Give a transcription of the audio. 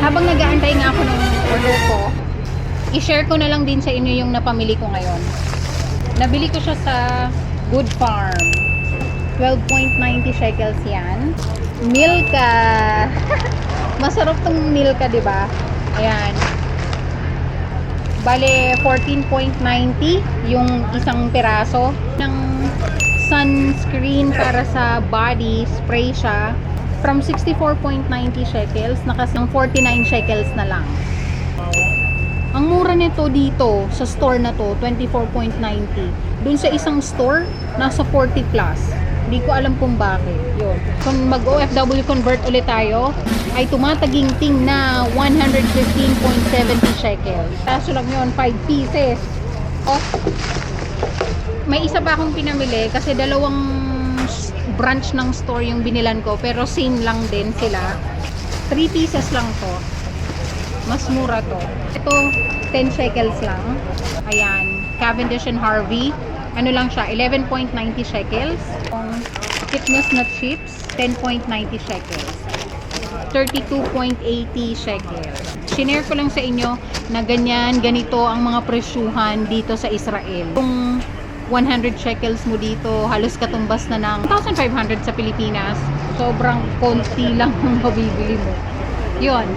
habang nag-aantay nga ako ng order ko, i-share ko na lang din sa inyo yung napamili ko ngayon. Nabili ko siya sa Good Farm. 12.90 shekels yan. Milka. Masarap tong Milka, diba? Ayan. Bale, 14.90 yung isang piraso ng sunscreen para sa body. Spray siya. From 64.90 shekels, nakasang 49 shekels na lang. Ang mura nito dito sa store na to, 24.90. Dun sa isang store, nasa 40 plus. Hindi ko alam kung bakit. Yun. Kung mag-OFW convert ulit tayo, ay tumataginting na 115.70 shekels. Kaso lang yun, 5 pieces. Oh, may isa pa akong pinamili kasi dalawang branch ng store yung binilan ko, pero same lang din sila. 3 pieces lang to. Mas mura to. Ito, 10 shekels lang. Ayan, Cavendish and Harvey. Ano lang siya, 11.90 shekels. Yung fitness nut chips, 10.90 shekels. 32.80 shekels. Shinare ko lang sa inyo na ganito ang mga presyuhan dito sa Israel. Kung 100 shekels mo dito, halos katumbas na ng 1,500 sa Pilipinas. Sobrang konti lang ang mabibili mo. Yun.